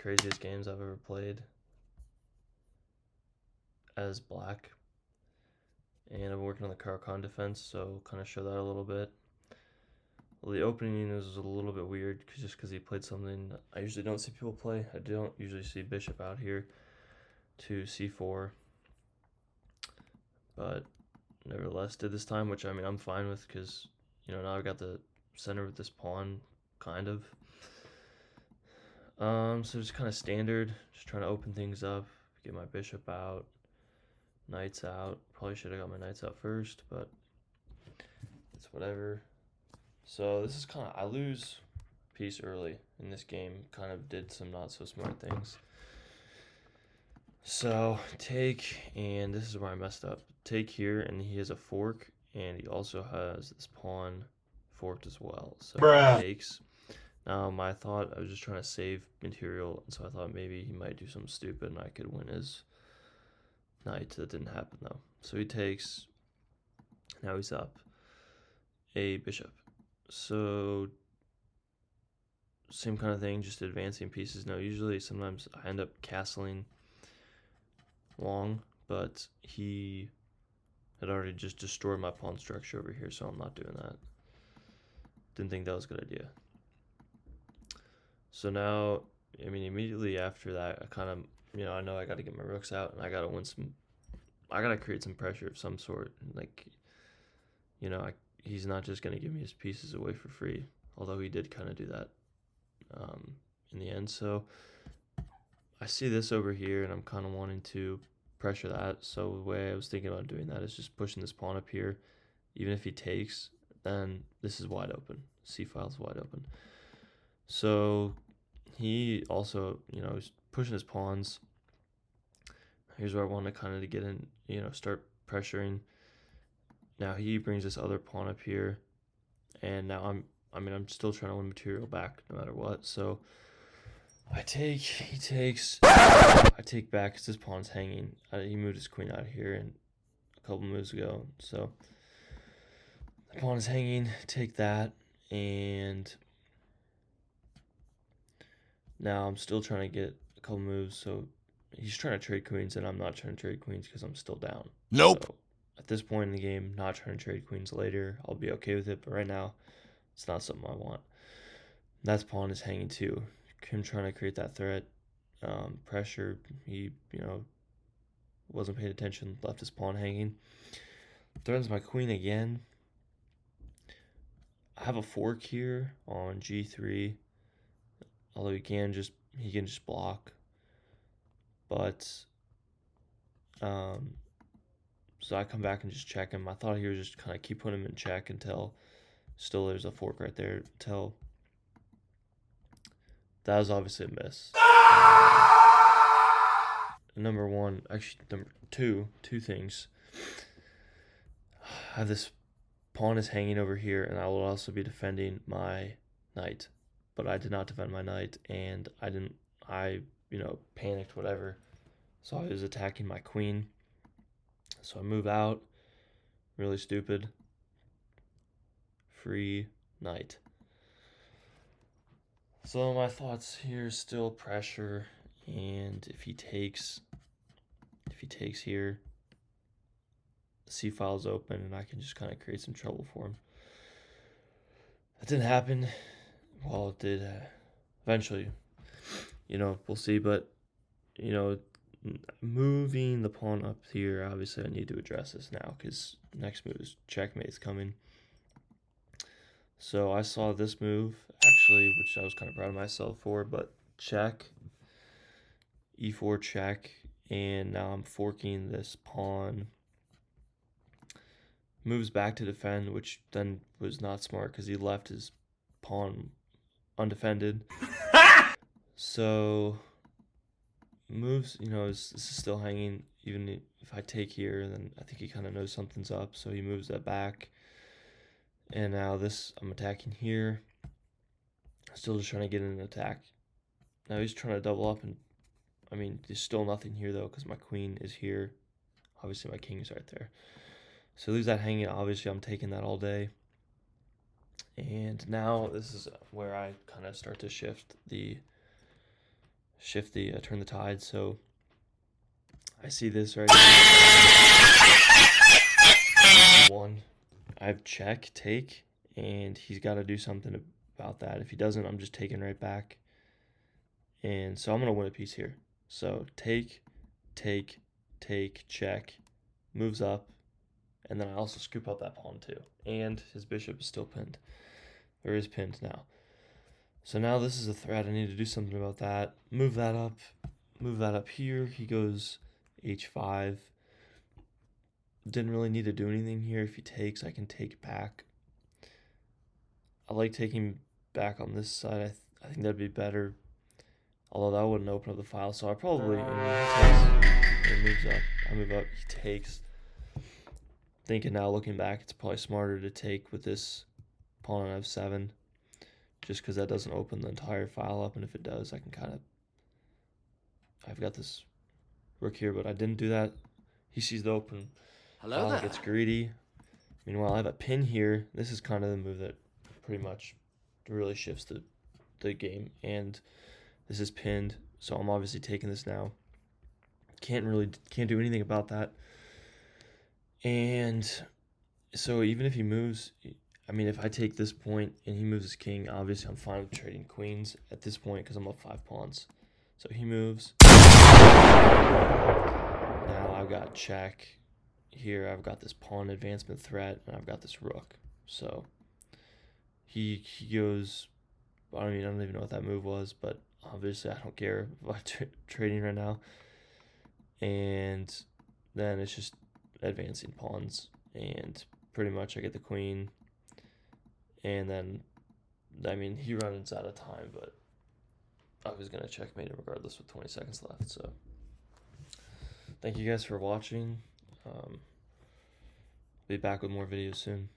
craziest games I've ever played as black. And I've been working on the Caro-Kann defense, so kind of show that a little bit. Well, the opening is a little bit weird just because he played something I usually don't see people play. I don't usually see bishop out here to c4, but nevertheless did this time, which I mean I'm fine with because now I've got the center with this pawn, kind of. So just kind of standard, just trying to open things up, get my bishop out, knights out. Probably should have got my knights out first, but it's whatever. So this is kind of, I lose piece early in this game, kind of did some not so smart things. So take, and this is where I messed up. Take here, and he has a fork, and he also has this pawn forked as well. So he takes. I thought I was just trying to save material, and so I thought maybe he might do something stupid and I could win his knight. That didn't happen though. So he takes. Now he's up a bishop. So same kind of thing, just advancing pieces. Now usually sometimes I end up castling long, but he had already just destroyed my pawn structure over here, so I'm not doing that. Didn't think that was a good idea. So now, I mean, immediately after that, I kind of, I know I got to get my rooks out, and I got to win some, I got to create some pressure of some sort. Like, he's not just going to give me his pieces away for free, although he did kind of do that in the end. So I see this over here, and I'm kind of wanting to pressure that. So the way I was thinking about doing that is just pushing this pawn up here. Even if he takes, then this is wide open. C-file is wide open. So he also, is pushing his pawns. Here's where I want to kind of get in, start pressuring. Now he brings this other pawn up here, and now I'm still trying to win material back no matter what. So I take, he takes, I take back because this pawn's hanging. He moved his queen out of here and a couple moves ago. So the pawn is hanging, take that, and now I'm still trying to get a couple moves. So he's trying to trade queens, and I'm not trying to trade queens because I'm still down. Nope. So at this point in the game, not trying to trade queens later. I'll be okay with it, but right now, it's not something I want. That pawn is hanging too. Him trying to create that threat, pressure. He, wasn't paying attention, left his pawn hanging. Threatens my queen again. I have a fork here on g3, although he can just block. But so I come back and just check him. I thought he was just kind of keep putting him in check until still there's a fork right there. Until that was obviously a miss. Number one, actually number two things. I have this pawn is hanging over here, and I will also be defending my knight. But I did not defend my knight, and I panicked, whatever. So I was attacking my queen. So I move out. Really stupid. Free knight. So my thoughts here is still pressure, and if he takes here, the c-file is open, and I can just kind of create some trouble for him. That didn't happen. Well, it did eventually. We'll see, but moving the pawn up here, obviously I need to address this now because next move is checkmate's coming. So I saw this move, actually, which I was kind of proud of myself for, but check, e4 check, and now I'm forking this pawn. Moves back to defend, which then was not smart because he left his pawn undefended. So moves, this is still hanging. Even if I take here, then I think he kind of knows something's up, so he moves that back. And now this, I'm attacking here. Still just trying to get in an attack. Now he's trying to double up, and I mean, there's still nothing here though because my queen is here. Obviously my king is right there. So leaves that hanging. Obviously I'm taking that all day. And now this is where I kind of start to shift shift the turn the tide. So I see this right here. One, I have check, take, and he's got to do something about that. If he doesn't, I'm just taking right back. And so I'm going to win a piece here. So take, check, moves up, and then I also scoop out that pawn too. And his bishop is still pinned, or is pinned now. So now this is a threat. I need to do something about that. Move that up here. He goes h5. Didn't really need to do anything here. If he takes, I can take back. I like taking back on this side. I think that'd be better. Although that wouldn't open up the file, so I probably, he takes, he moves up, I move up, he takes. Thinking now, looking back, it's probably smarter to take with this pawn on f7, just because that doesn't open the entire file up, and if it does, I can kind of, I've got this rook here, but I didn't do that. He sees the open file, gets greedy. Meanwhile, I have a pin here. This is kind of the move that pretty much really shifts the game, and this is pinned, so I'm obviously taking this now. Can't do anything about that. And so even if he moves, I mean, if I take this point and he moves his king, obviously I'm fine with trading queens at this point because I'm up 5 pawns. So he moves. Now I've got check. Here I've got this pawn advancement threat, and I've got this rook. So he goes, I don't even know what that move was, but obviously I don't care about trading right now. And then it's just advancing pawns, and pretty much I get the queen. And then, I mean, he runs out of time, but I was going to checkmate him regardless with 20 seconds left. So thank you guys for watching. Be back with more videos soon.